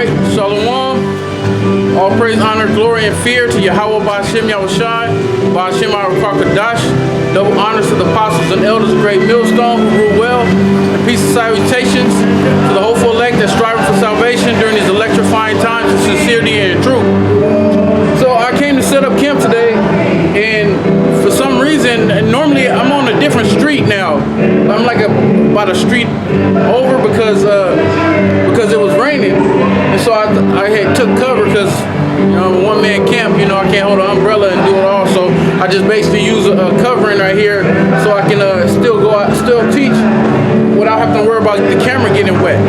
right, Shalom. All praise, honor, glory, and fear to Yahweh Ba'Shem Yahushai, Ba'Shem Arakakadash. Double honors to the apostles and elders of Great Millstone who rule well, and peace and salutations to the hopeful elect that striving for salvation during these electrifying times of sincerity and truth. So I came to set up camp today, and for some reason, normally I'm on a different street now. I'm like about a street over because it was raining, and so I had took cover because I'm a one-man camp. I can't hold an umbrella and do it all, so I just basically use a covering right here so I can still go out, still teach without having to worry about the camera getting wet.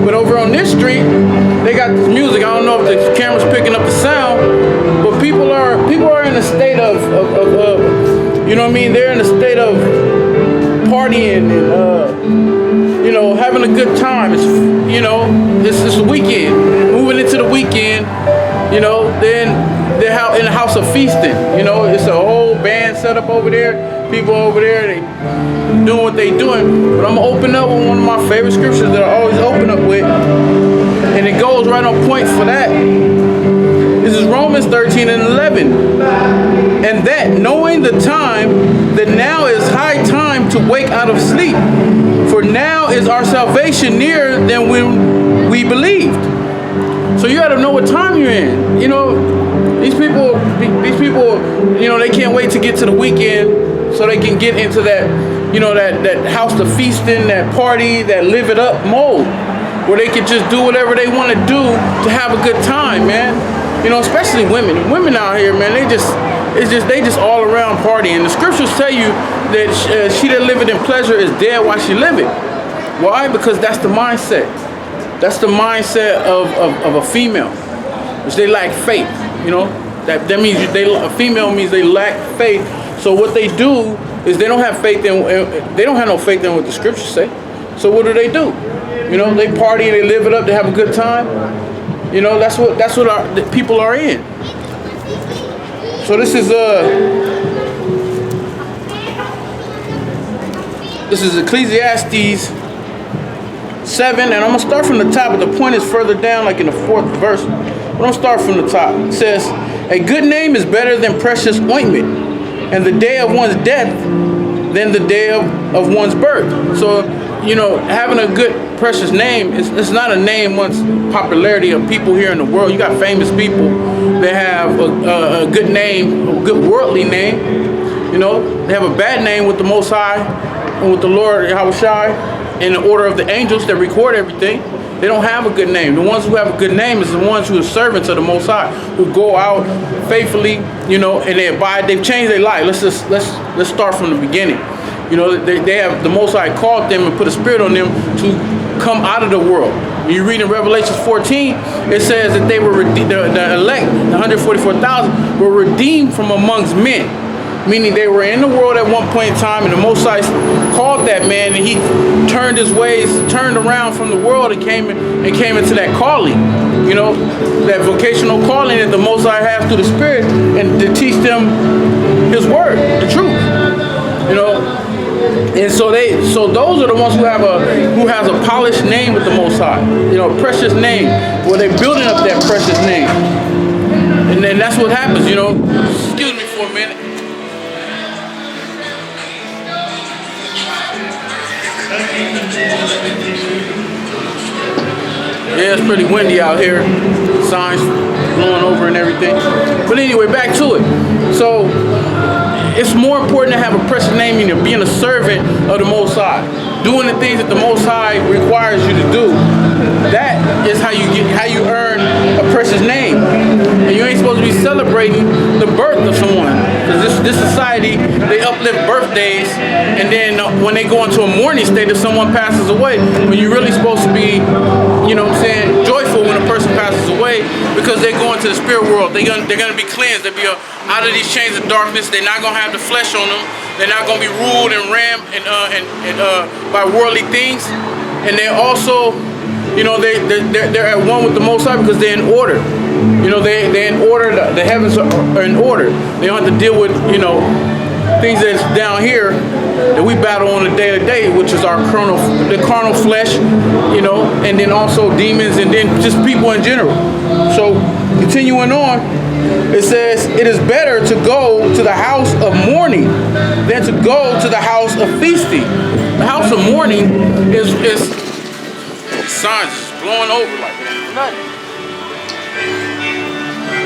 But over on this street, they got this music. I don't know if the camera's picking up the sound, but people are in a state of you know what I mean? They're in a state of partying and having a good time. It's it's the weekend, moving into the weekend. Then they're in the house of feasting. It's a whole band set up over there. People over there, they doing what they doing. But I'm gonna open up with one of my favorite scriptures that I always open up with, and it goes right on point for that. This is Romans 13:11. And that, knowing the time, that now is high time to wake out of sleep. For now is our salvation nearer than when we believed. So you gotta know what time you're in. These people, they can't wait to get to the weekend so they can get into that, that house of feasting, that party, that live it up mode, where they can just do whatever they want to do to have a good time, man. Especially women. Women out here, man, they just all around partying. The scriptures tell you that she that liveth in pleasure is dead while she liveth. Why? Because that's the mindset. That's the mindset of a female, which they lack faith. That means a female means they lack faith. So what they do is they don't have faith in no faith in what the scriptures say. So what do? They party and they live it up. They have a good time. That's what the people are in. So this is Ecclesiastes 7, and I'm gonna start from the top, but the point is further down, like in the 4th verse. But I'm gonna start from the top. It says, "A good name is better than precious ointment, and the day of one's death than the day of one's birth." So, having a good, precious name, it's not a name once popularity of people here in the world. You got famous people that have a good name, a good worldly name. They have a bad name with the Most High and with the Lord Yahushai and the order of the angels that record everything. They don't have a good name. The ones who have a good name is the ones who are servants of the Most High, who go out faithfully, and they abide. They've changed their life. Let's start from the beginning. They have the Most High called them and put a spirit on them to come out of the world. When you read in Revelation 14, it says that they were the elect, the 144,000, were redeemed from amongst men. Meaning they were in the world at one point in time, and the Most High called that man, and he turned his ways, turned around from the world, and came into that calling, that vocational calling that the Most High has through the Spirit, and to teach them His word, the truth, And so those are the ones who has a polished name with the Most High, precious name, where they're building up that precious name, and then that's what happens, Excuse me for a minute. Yeah, it's pretty windy out here. Signs blowing over and everything. But anyway, back to it. So it's more important to have a precious name than being a servant of the Most High, doing the things that the Most High requires you to do. That is how you earn a precious name. And you ain't supposed to be celebrating the birth of someone, because this society, they uplift birthdays, and then when they go into a mourning state if someone passes away, when you're really supposed to be, joyful when a person passes away, because they're going to the spirit world. They're gonna be cleansed. They'll be out of these chains of darkness. They're not gonna have the flesh on them. They're not gonna be ruled and rammed by worldly things. And they're also, they're at one with the Most High because they're in order. They're in order. The heavens are in order. They don't have to deal with things that's down here that we battle on a day-to-day, which is the carnal flesh, you know, and then also demons, and then just people in general. So continuing on, it says, it is better to go to the house of mourning than to go to the house of feasting. The house of mourning is signs just blowing over like nothing.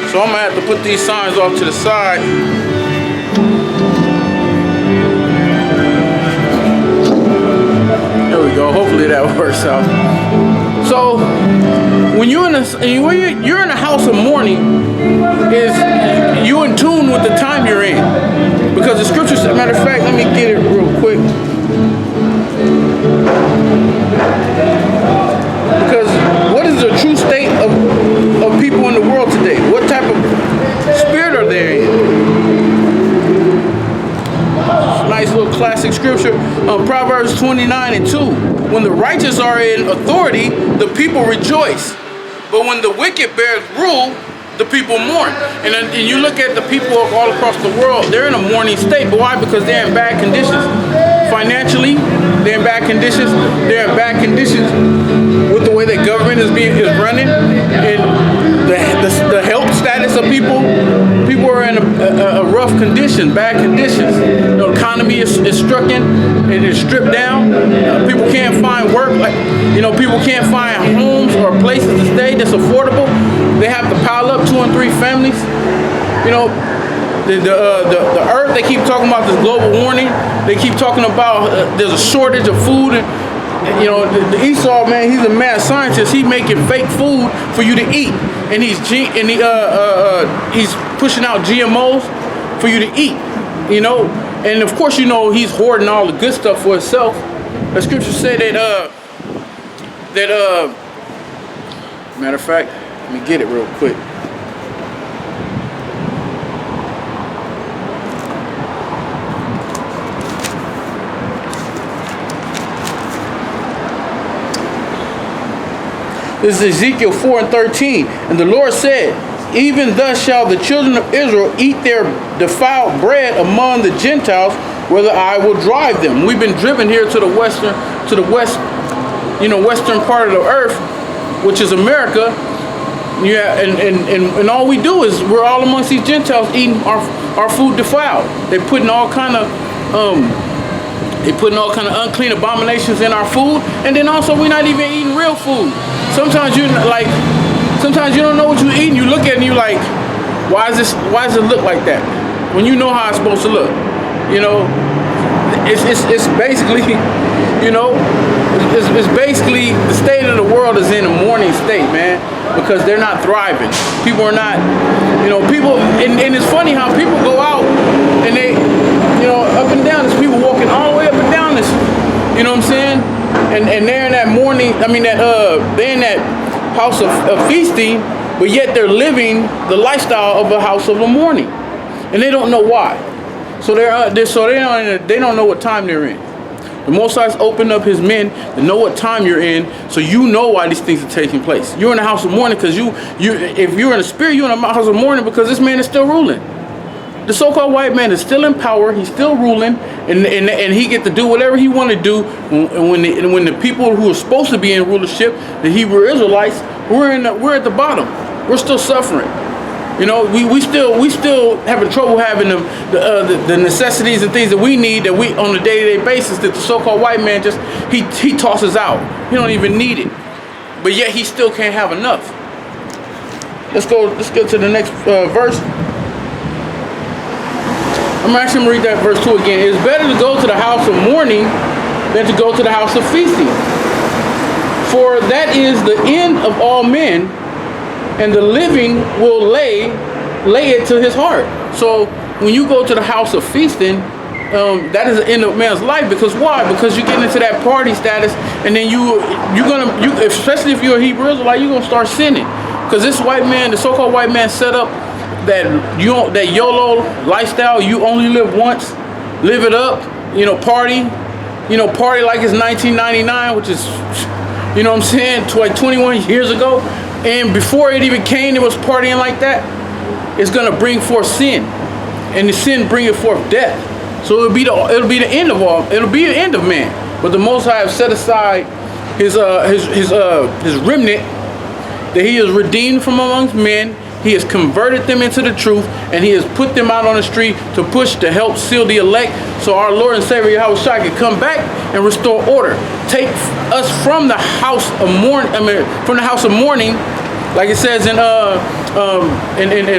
So I'm gonna have to put these signs off to the side. There we go. Hopefully that works out. So when you're in a house of mourning, is you in tune with the time you're in, because the scriptures. Matter of fact, let me get it real quick. Because what is the true state of people in the world today? What type of spirit are they in? Nice little classic scripture, Proverbs 29:2. When the righteous are in authority, the people rejoice. But when the wicked bears rule, the people mourn. And you look at the people all across the world, they're in a mourning state. But why? Because they're in bad conditions. Financially, they're in bad conditions. They're in bad conditions with the way that government is running, and the health status of people. People are in a rough condition, bad conditions. The economy is stricken, it is stripped down. People can't find work. People can't find homes or places to stay that's affordable. They have to pile up 2 and 3 families. The earth, they keep talking about this global warming. They keep talking about there's a shortage of food. And the Esau, man, he's a mad scientist. He's making fake food for you to eat, and he's pushing out GMOs for you to eat. And of course, he's hoarding all the good stuff for himself. The scripture said that matter of fact, let me get it real quick. This is Ezekiel 4:13. And the Lord said, even thus shall the children of Israel eat their defiled bread among the Gentiles, whither I will drive them. We've been driven here to the west, western part of the earth, which is America. Yeah, and all we do is we're all amongst these Gentiles eating our food defiled. They're putting all kind of unclean abominations in our food, and then also we're not even eating real food. Sometimes you don't know what you're eating. You look at it and you're like, why does it look like that? When you know how it's supposed to look. It's basically, it's basically the state of the world is in a mourning state, man, because they're not thriving. People are not, people, and it's funny how people go out and they, up and down, there's people walking all the way up and down this, you know what I'm saying? And they're in that mourning, they're in that house of feasting, but yet they're living the lifestyle of a house of a mourning, and they don't know why. So they don't know what time they're in. The Most High's opened up His men to know what time you're in, so you know why these things are taking place. You're in the house of mourning because if you're in the spirit, you're in the house of mourning because this man is still ruling. The so-called white man is still in power. He's still ruling, and he get to do whatever he want to do. When the people who are supposed to be in rulership, the Hebrew Israelites, we're at the bottom. We're still suffering. We still having trouble having the necessities and things that we need that we on a day-to-day basis that the so-called white man just he tosses out. He don't even need it, but yet he still can't have enough. Let's go to the next verse. I'm actually going to read that verse 2 again. It is better to go to the house of mourning than to go to the house of feasting. For that is the end of all men, and the living will lay it to his heart. So when you go to the house of feasting, that is the end of man's life. Because why? Because you get into that party status, and then you especially if you're a Hebrew Israelite, you're gonna start sinning. Because this white man, the so-called white man, set up that YOLO lifestyle. You only live once, live it up. Party like it's 1999, which is, what I'm saying, like 21 years ago. And before it even came, it was partying like that. It's gonna bring forth sin, and the sin bringeth forth death. So it'll be the end of all. It'll be the end of man. But the Most High has set aside his remnant that he has redeemed from amongst men. He has converted them into the truth, and he has put them out on the street to push to help seal the elect, so our Lord and Savior Yahushua can come back and restore order. Take us from the house of mourning. From the house of mourning, like it says in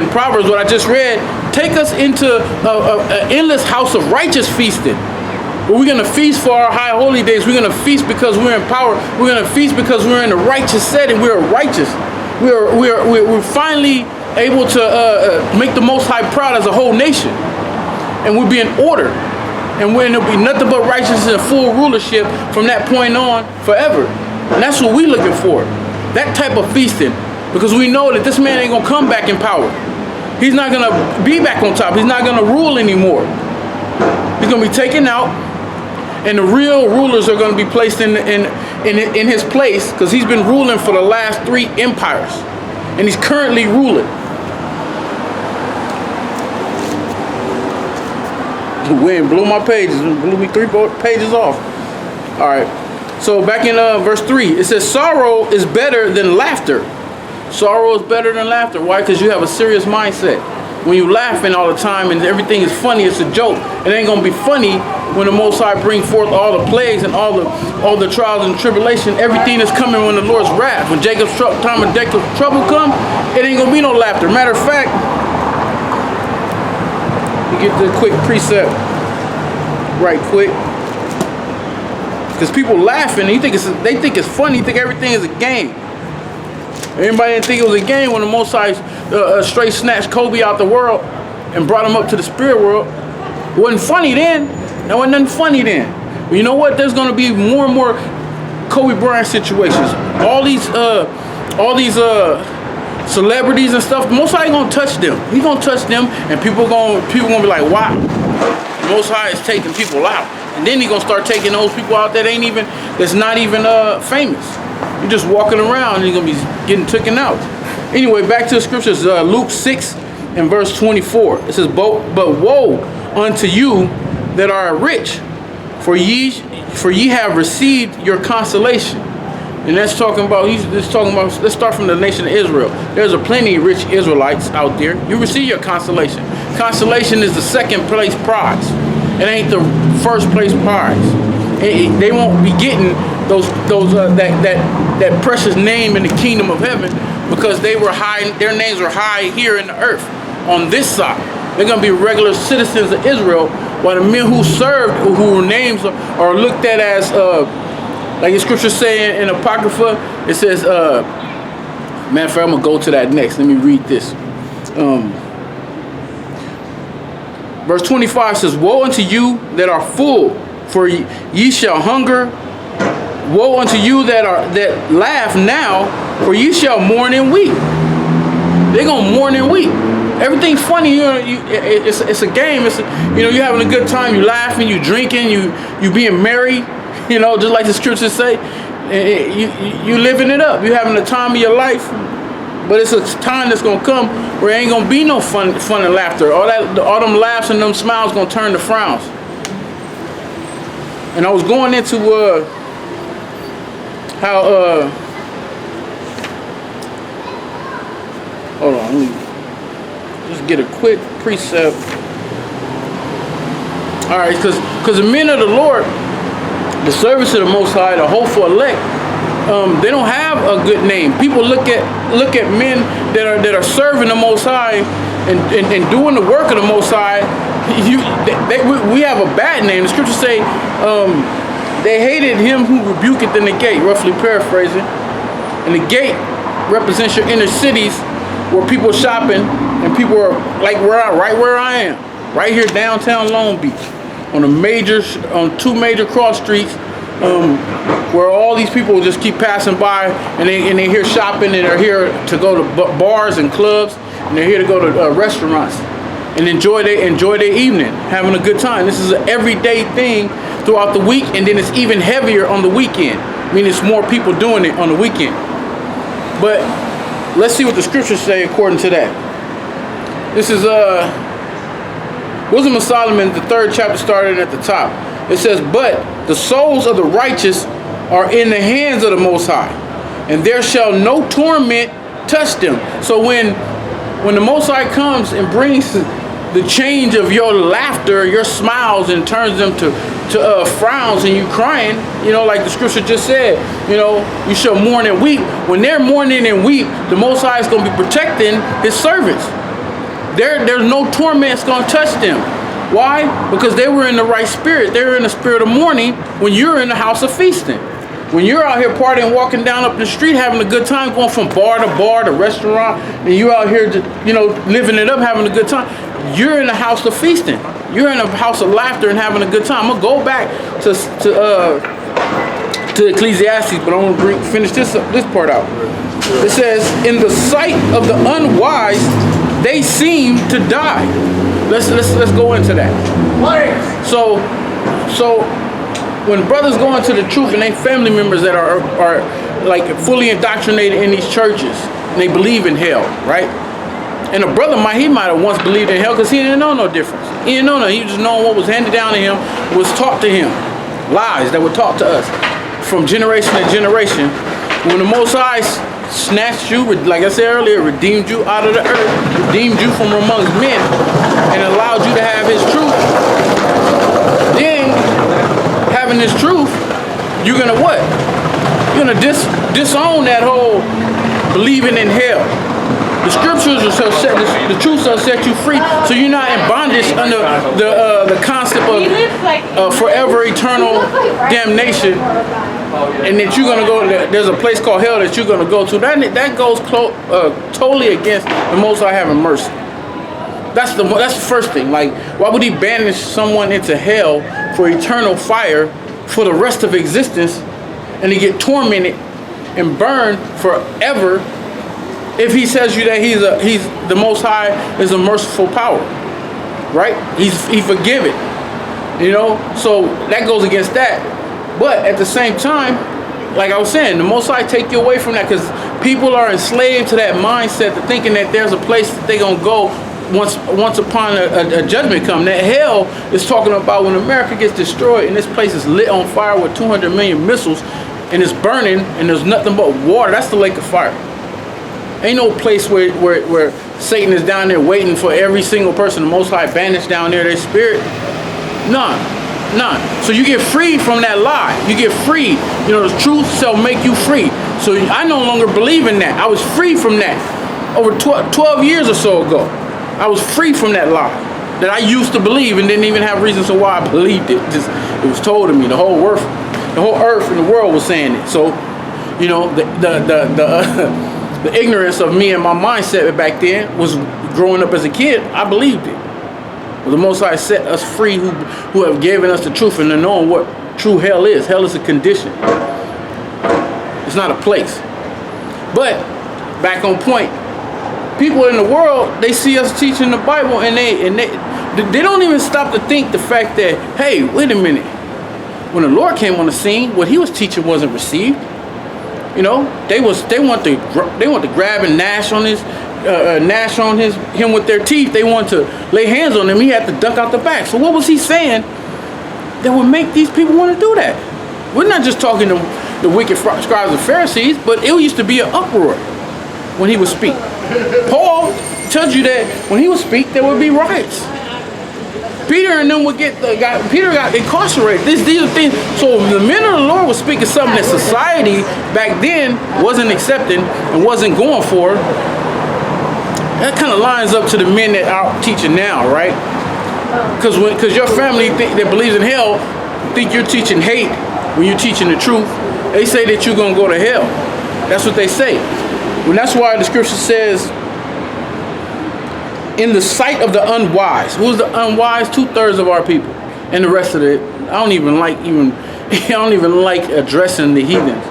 Proverbs, what I just read. Take us into an endless house of righteous feasting. But we're going to feast for our high holy days. We're going to feast because we're in power. We're going to feast because we're in a righteous setting. We're righteous. We're finally able to make the Most High proud as a whole nation. And we'll be in order. And there'll be nothing but righteousness and full rulership from that point on forever. And that's what we're looking for. That type of feasting. Because we know that this man ain't going to come back in power. He's not going to be back on top. He's not going to rule anymore. He's going to be taken out. And the real rulers are going to be placed in his place, because he's been ruling for the last 3 empires. And he's currently ruling. The wind blew my pages. It blew me 3-4 pages off. All right. So back in verse 3, it says, sorrow is better than laughter. Sorrow is better than laughter. Why? Because you have a serious mindset. When you laughing all the time and everything is funny, it's a joke. It ain't gonna be funny when the Most High bring forth all the plagues and all the trials and tribulation. Everything is coming when the Lord's wrath. When time of Jacob's trouble come, it ain't gonna be no laughter. Matter of fact, you get the quick precept right quick. Because people laughing, they think it's funny, think everything is a game. Anybody didn't think it was a game when the Most High straight snatched Kobe out the world and brought him up to the spirit world. It wasn't funny then. There wasn't nothing funny then. But you know what? There's going to be more and more Kobe Bryant situations. All these celebrities and stuff. The Most High ain't gonna touch them. He's gonna touch them, and people gonna be like, wow. The Most High is taking people out, and then he gonna start taking those people out that's not even famous. You're just walking around and you're going to be getting taken out. Anyway, back to the scriptures. Luke 6 and verse 24. It says, but woe unto you that are rich, for ye have received your consolation. And let's start from the nation of Israel. There's a plenty of rich Israelites out there. You receive your consolation. Consolation is the second place prize. It ain't the first place prize. They won't be getting that precious name in the kingdom of heaven, because they were high. Their names were high here in the earth on this side. They're gonna be regular citizens of Israel, while the men who served, whose names are looked at as like the scriptures say in Apocrypha. It says, man, I'm gonna go to that next. Let me read this. Verse 25 says, woe unto you that are full, for ye shall hunger. Woe unto you that laugh now, for ye shall mourn and weep. They're gonna mourn and weep. Everything's funny. It's a game. You're having a good time. You laughing. You drinking. You being merry. Just like the scriptures say. You living it up. You having the time of your life. But it's a time that's gonna come where it ain't gonna be no fun and laughter. All them laughs and them smiles gonna turn to frowns. And I was going into how hold on, let me just get a quick precept. All right, because the men of the Lord, the servants of the Most High, the hopeful elect, they don't have a good name. People look at men that are serving the Most High and doing the work of the Most High. We have a bad name. The scriptures say they hated him who rebuketh in the gate, roughly paraphrasing. And the gate represents your inner cities where people are shopping and people are like right where I am, right here downtown Long Beach, on 2 major cross streets, where all these people just keep passing by, and they here shopping, and they're here to go to bars and clubs, and they're here to go to restaurants and enjoy their evening, having a good time. This is an everyday thing throughout the week, and then it's even heavier on the weekend. I mean, it's more people doing it on the weekend. But let's see what the scriptures say according to that. This is Wisdom of Solomon, the 3rd chapter, starting at the top. It says, but the souls of the righteous are in the hands of the Most High, and there shall no torment touch them. So when the Most High comes and brings the change of your laughter, your smiles, and turns them to frowns and you crying, like the scripture just said, you shall mourn and weep. When they're mourning and weep, the Most High is going to be protecting his servants. There's no torment's going to touch them. Why? Because they were in the right spirit. They were in the spirit of mourning when you're in the house of feasting. When you're out here partying, walking down up the street, having a good time, going from bar to restaurant, and you're out here, living it up, having a good time, you're in the house of feasting. You're in a house of laughter and having a good time. I'm going to go back to Ecclesiastes, but I'm going to finish this part out. It says, in the sight of the unwise, they seem to die. Let's go into that. So when brothers go into the truth and they family members that are like fully indoctrinated in these churches and they believe in hell, right? And a brother might have once believed in hell because he didn't know no difference. He didn't know nothing. He just know what was handed down to him, was taught to him. Lies that were taught to us from generation to generation. When the Most High snatched you, like I said earlier, redeemed you out of the earth, redeemed you from amongst men, and allowed you to have his truth. Then, having this truth, you're gonna what? You're gonna disown that whole believing in hell. The scriptures will set the truth shall set you free, so you're not in bondage under the concept of forever eternal damnation, and that you're gonna go. There's a place called hell that you're gonna go to. That goes totally against the Most High having mercy. That's the first thing. Like, why would he banish someone into hell for eternal fire for the rest of existence, and he get tormented and burned forever? If he says you that he's the Most High is a merciful power, right? He forgive it, So that goes against that. But at the same time, like I was saying, the Most High take you away from that because people are enslaved to that mindset, to thinking that there's a place that they're gonna go once upon a judgment come. That hell is talking about when America gets destroyed and this place is lit on fire with 200 million missiles and it's burning and there's nothing but water. That's the lake of fire. Ain't no place where Satan is down there waiting for every single person. The Most High banished down there their spirit. None. So you get free from that lie. You get free. The truth shall make you free. So I no longer believe in that. I was free from that over 12 years or so ago. I was free from that lie that I used to believe and didn't even have reasons for why I believed it. It was told to me. The whole earth and the world was saying it. So, the ignorance of me and my mindset back then was growing up as a kid. I believed it. But the Most High set us free who have given us the truth and to knowing what true hell is. Hell is a condition. It's not a place. But back on point, people in the world, they see us teaching the Bible and they don't even stop to think the fact that, hey, wait a minute. When the Lord came on the scene, what he was teaching wasn't received. They want to grab and gnash on him with their teeth. They want to lay hands on him. He had to duck out the back. So what was he saying that would make these people want to do that? We're not just talking to the wicked scribes and Pharisees, but it used to be an uproar when he would speak. Paul tells you that when he would speak, there would be riots. Peter and them would Peter got incarcerated. These are things. So the men of the Lord was speaking something that society back then wasn't accepting and wasn't going for. That kind of lines up to the men that are teaching now, right? Because your family that believes in hell think you're teaching hate when you're teaching the truth. They say that you're gonna go to hell. That's what they say. Well, that's why the scripture says, in the sight of the unwise. Who's the unwise? 2/3 of our people, and the rest of it. I don't even like addressing the heathens,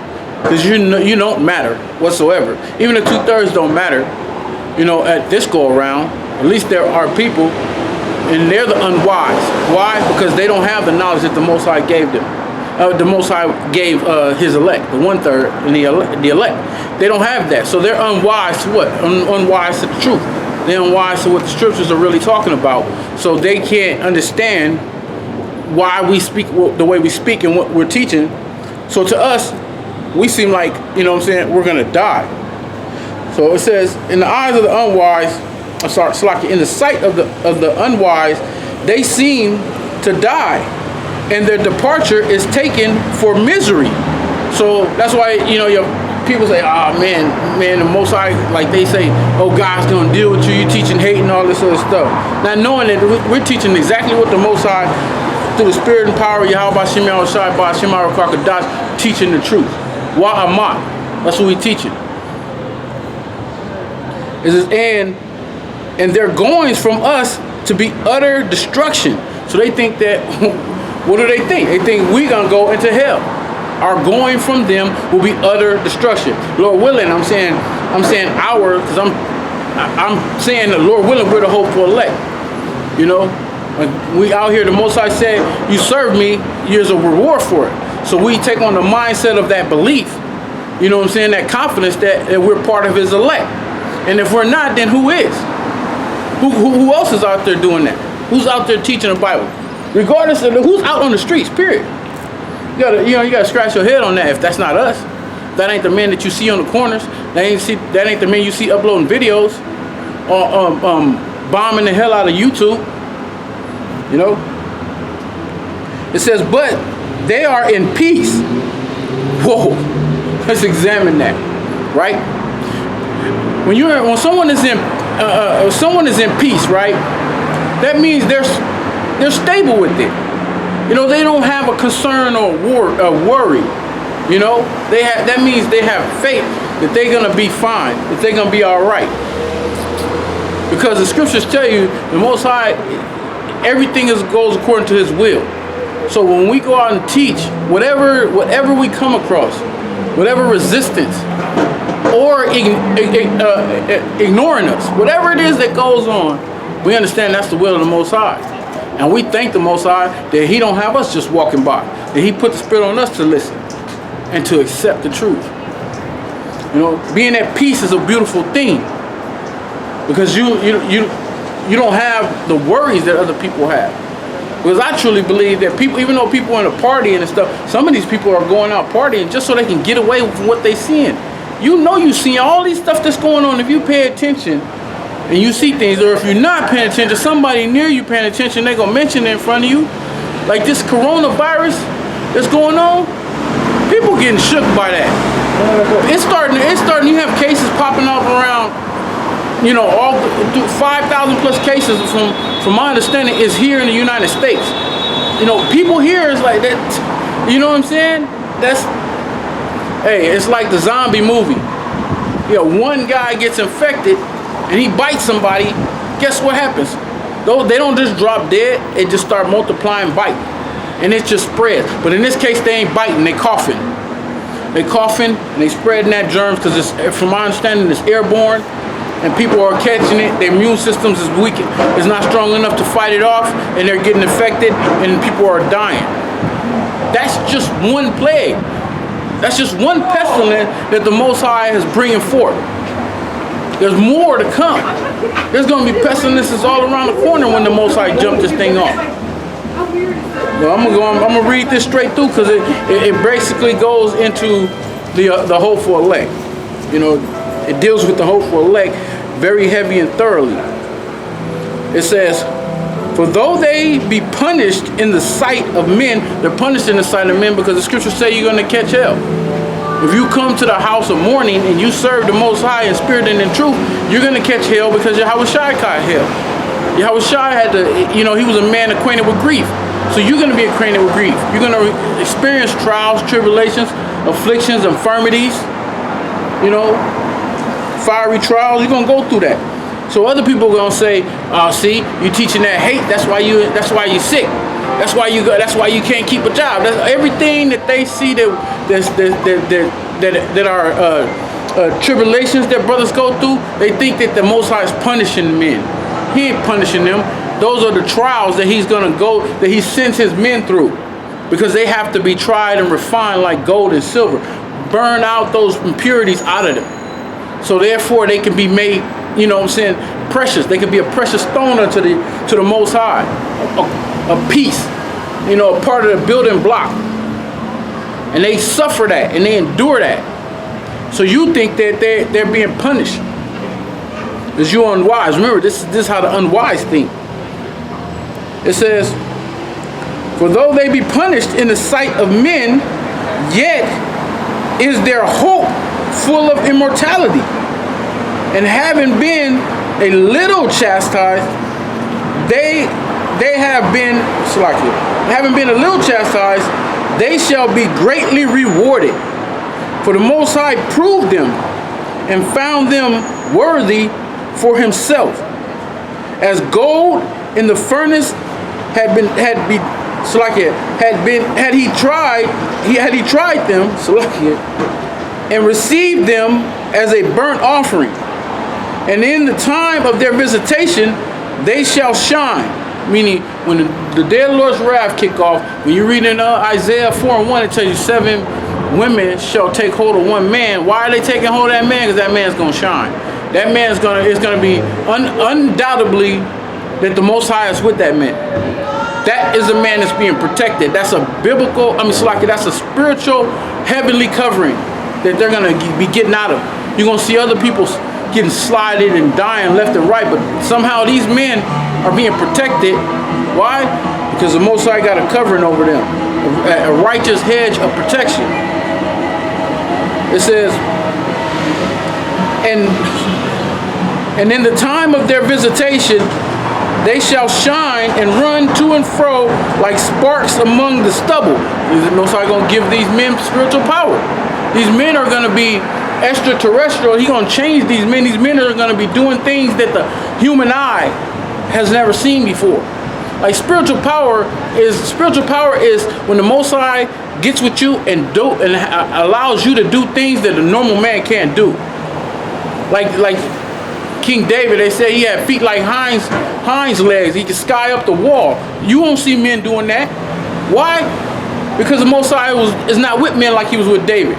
because you don't matter whatsoever. Even the 2/3 don't matter. At this go around, at least there are people, and they're the unwise. Why? Because they don't have the knowledge that the Most High gave them. The Most High gave his elect, the 1/3, and the elect. They don't have that, so they're unwise to what? Unwise to the truth. they're unwise to what the scriptures are really talking about. So they can't understand why we speak the way we speak and what we're teaching. So to us, we seem like, you know what I'm saying, we're going to die. So it says, in the eyes of the unwise, in the sight of the unwise, they seem to die, and their departure is taken for misery. So that's why, you know, your people say, oh man, the Most High, like they say, oh, God's going to deal with you, you teaching hate and all this other stuff. Not knowing that we're teaching exactly what the Most High, through the spirit and power of Yahweh Ba'Shem Yahushua Ba'Shem Arakakadash, teaching the truth. Wa'amat. That's what we teaching. It says, and their goings from us to be utter destruction. So they think that, what do they think? They think we're going to go into hell. Our going from them will be utter destruction. Lord willing, I'm saying our, because I'm saying that Lord willing, we're the hopeful elect. You know, like we out here, the Most High said, you serve me, here's a reward for it. So we take on the mindset of that belief, you know what I'm saying, that confidence that we're part of his elect. And if we're not, then who is? Who else is out there doing that? Who's out there teaching the Bible? Regardless of who's out on the streets, period. You gotta scratch your head on that if that's not us. That ain't the men that you see on the corners. That ain't the men you see uploading videos or bombing the hell out of YouTube. You know? It says, but they are in peace. Whoa. Let's examine that. Right? When someone is in peace, right? That means they're stable with it. You know, they don't have a concern or worry. You know, that means they have faith that they're gonna be fine, that they're gonna be all right. Because the scriptures tell you the Most High, everything goes according to His will. So when we go out and teach, whatever we come across, whatever resistance or ignoring us, whatever it is that goes on, we understand that's the will of the Most High. And we thank the Most High that He don't have us just walking by, that He put the Spirit on us to listen and to accept the truth. You know, being at peace is a beautiful thing, because you don't have the worries that other people have. Because I truly believe that people, even though people are in a party and stuff, some of these people are going out partying just so they can get away from what they're seeing. You know, you see all these stuff that's going on. If you pay attention and you see things, or if you're not paying attention, somebody near you paying attention, they're gonna mention it in front of you. Like this coronavirus that's going on, people getting shook by that. It's starting. You have cases popping up around. You know, all 5,000 plus cases from my understanding is here in the United States. You know, people here is like that. You know what I'm saying? It's like the zombie movie. You know, one guy gets infected and he bites somebody. Guess what happens? They don't just drop dead. They just start multiplying, biting, and it just spreads. But in this case, they ain't biting. They coughing. They coughing and they spreading that germs because it's, from my understanding, it's airborne. And people are catching it, their immune systems is weak, is not strong enough to fight it off, and they're getting infected, and people are dying. That's just one plague. That's just one pestilence that the Most High is bringing forth. There's more to come. There's going to be pestilences all around the corner when the Most High jump this thing off. Well, I'm going to read this straight through because it basically goes into the hopeful elect. You know, it deals with the hopeful elect very heavy and thoroughly. It says, for though they be punished in the sight of men, they're punished in the sight of men because the scriptures say you're going to catch hell. If you come to the house of mourning and you serve the Most High in spirit and in truth, you're going to catch hell because Yahushua caught hell. Yahushua had to, he was a man acquainted with grief. So you're going to be acquainted with grief. You're going to experience trials, tribulations, afflictions, infirmities, fiery trials. You're gonna go through that. So other people are gonna say, see, you teaching that hate, that's why you're sick. That's why you can't keep a job. That's everything that they see that are tribulations that brothers go through. They think that the Most High is punishing men. He ain't punishing them. Those are the trials that that He sends His men through, because they have to be tried and refined like gold and silver. Burn out those impurities out of them. So therefore they can be made you know what I'm saying, precious. They can be a precious stone unto the Most High, a piece, you know, a part of the building block. And they suffer that and they endure that. So you think that they're being punished because you're unwise. Remember, this is how the unwise think. It says, for though they be punished in the sight of men, yet is their hope full of immortality. And having been a little chastised, they have been, having been a little chastised, they shall be greatly rewarded. For the Most High proved them and found them worthy for himself. As gold in the furnace had he tried them, and received them as a burnt offering. And in the time of their visitation, they shall shine. Meaning, when the day of the Lord's wrath kick off, when you read in Isaiah 4:1, it tells you 7 women shall take hold of one man. Why are they taking hold of that man? Because that man's going to shine. That man's going to be undoubtedly that the Most High is with that man. That is a man that's being protected. That's a biblical, that's a spiritual heavenly covering that they're going to be getting out of. You're going to see other people getting slided and dying left and right, but somehow these men are being protected. Why? Because the Most High got a covering over them, a righteous hedge of protection. It says, and in the time of their visitation, they shall shine and run to and fro like sparks among the stubble. The Most High going to give these men spiritual power. These men are going to be extraterrestrial. He's going to change these men. These men are going to be doing things that the human eye has never seen before. Like spiritual power is when the Most High gets with you and allows you to do things that a normal man can't do. Like King David, they say he had feet like hinds legs. He could sky up the wall. You won't see men doing that. Why? Because the Most High is not with men like he was with David.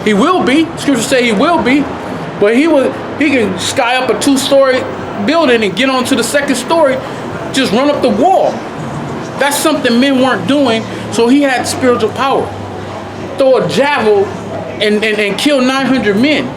He will be. Scriptures say he will be, but he can sky up a 2-story building and get onto the 2nd story, just run up the wall. That's something men weren't doing. So he had spiritual power. Throw a javelin and kill 900 men.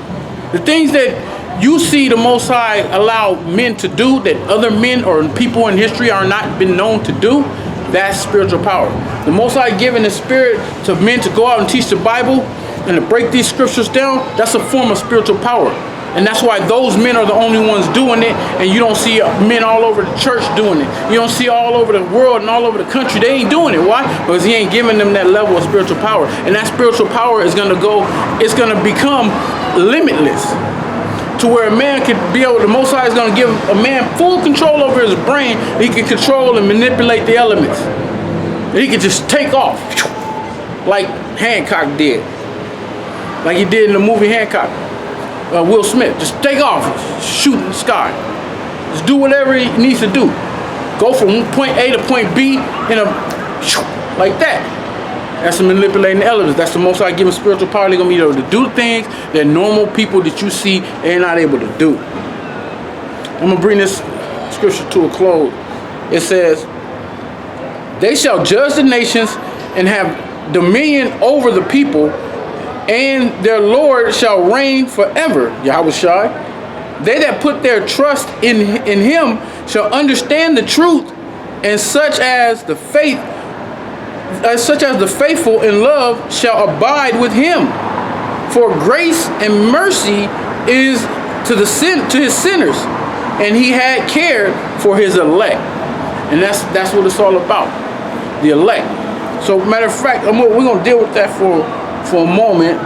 The things that you see the Most High allow men to do that other men or people in history are not been known to do, that's spiritual power. The Most High giving the spirit to men to go out and teach the Bible and to break these scriptures down, that's a form of spiritual power. And that's why those men are the only ones doing it, and you don't see men all over the church doing it. You don't see all over the world and all over the country. They ain't doing it. Why? Because he ain't giving them that level of spiritual power. And that spiritual power is going to become limitless. To where a man could be able, the Most High is going to give a man full control over his brain. He can control and manipulate the elements. And he can just take off like Hancock did. Like he did in the movie Hancock. Will Smith, just take off, shoot in the sky. Just do whatever he needs to do. Go from point A to point B like that. That's manipulating the elements. That's the Most High giving spiritual power. They're going to be able to do things that normal people that you see, they're not able to do. I'm going to bring this scripture to a close. It says, they shall judge the nations and have dominion over the people, and their Lord shall reign forever. Yahushua. They that put their trust in him shall understand the truth, and such as the faithful in love shall abide with him. For grace and mercy is to his sinners, and he had care for his elect. And that's what it's all about, the elect. So matter of fact, we're going to deal with that for a moment.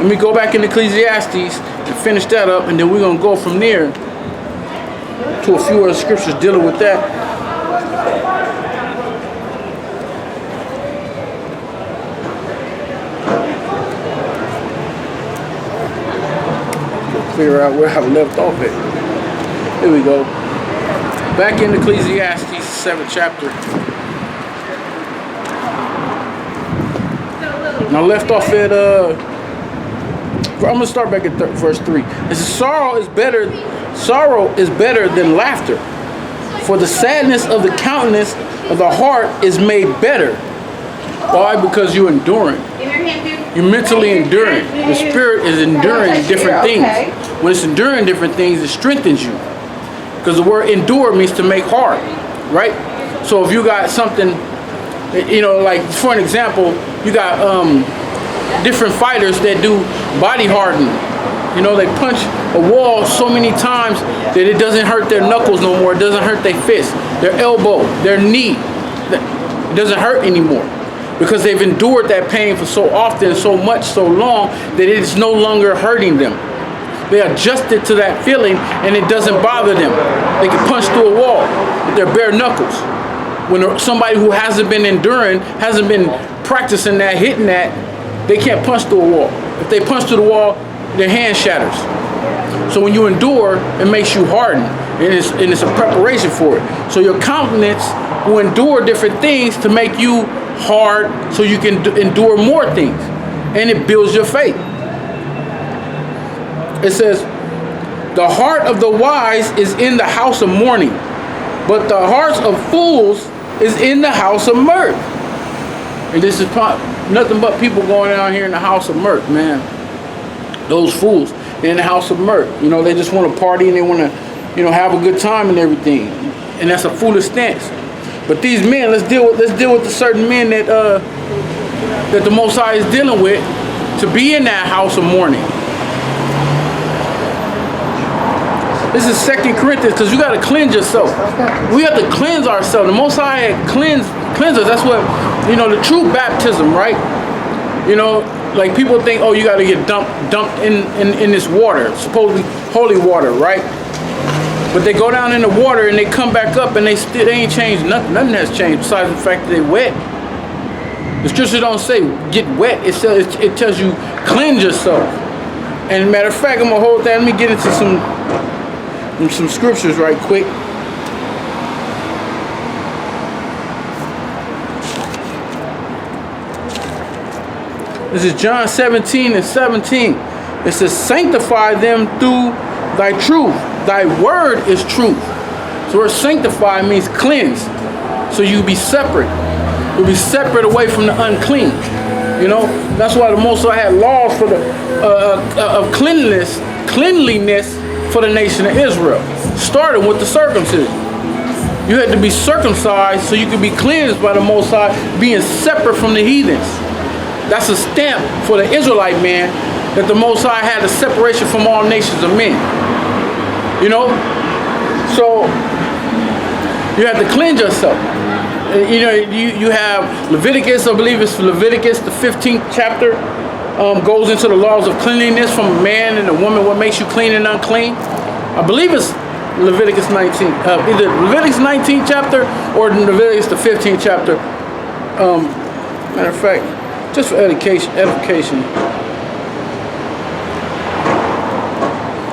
Let me go back in Ecclesiastes and finish that up, and then we're going to go from there to a few other scriptures dealing with that. Figure out where I left off at. Here we go. Back in Ecclesiastes, 7th chapter. And I left off at I'm gonna start back at verse 3. It says, sorrow is better Sorrow is better than laughter, for the sadness of the countenance of the heart is made better. Why? Because you're enduring. You're mentally enduring. The spirit is enduring different things. When it's enduring different things, it strengthens you. Because the word endure means to make hard, right? So if you got something, you know, like for an example, you got different fighters that do body hardening. You know, they punch a wall so many times that it doesn't hurt their knuckles no more. It doesn't hurt their fist, their elbow, their knee. It doesn't hurt anymore because they've endured that pain for so often, so much, so long that it is no longer hurting them. They adjusted to that feeling and it doesn't bother them. They can punch through a wall with their bare knuckles. When somebody who hasn't been enduring, hasn't been practicing that, hitting that, they can't punch through a wall. If they punch through the wall, their hand shatters. So when you endure, it makes you harden, and it's a preparation for it. So your countenance will endure different things to make you hard, so you can endure more things, and it builds your faith. It says, the heart of the wise is in the house of mourning, but the hearts of fools is in the house of mirth. And this is nothing but people going down here in the house of mirth, man. Those fools in the house of mirth. You know, they just want to party and they want to, you know, have a good time and everything. And that's a foolish stance. But these men, let's deal with the certain men that that the Most High is dealing with to be in that house of mourning. This is 2 Corinthians, because you got to cleanse yourself. We have to cleanse ourselves. The Most High had cleanse us. That's what, you know, the true baptism, right? You know, like people think, oh, you got to get dumped in this water, supposedly holy water, right? But they go down in the water and they come back up and they ain't changed nothing. Nothing has changed besides the fact that they're wet. The scripture don't say get wet. It tells you cleanse yourself. And matter of fact, I'm gonna hold that. Let me get into some scriptures right quick. This is John 17:17. It says, sanctify them through thy truth. Thy word is truth. So word sanctify means cleanse. So you be separate. You'll be separate away from the unclean. You know, that's why the Most High had laws for the of cleanliness for the nation of Israel, starting with the circumcision. You had to be circumcised so you could be cleansed by the Most High, being separate from the heathens. That's a stamp for the Israelite man, that the Most High had a separation from all nations of men. You know, so you have to cleanse yourself. You know, you have Leviticus, I believe it's Leviticus, the 15th chapter, goes into the laws of cleanliness from a man and a woman, what makes you clean and unclean. I believe it's Leviticus 19, either Leviticus 19th chapter or Leviticus the 15th chapter. Matter of fact, just for edification.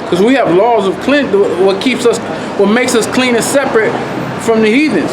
Because we have laws of clean, what makes us clean and separate from the heathens.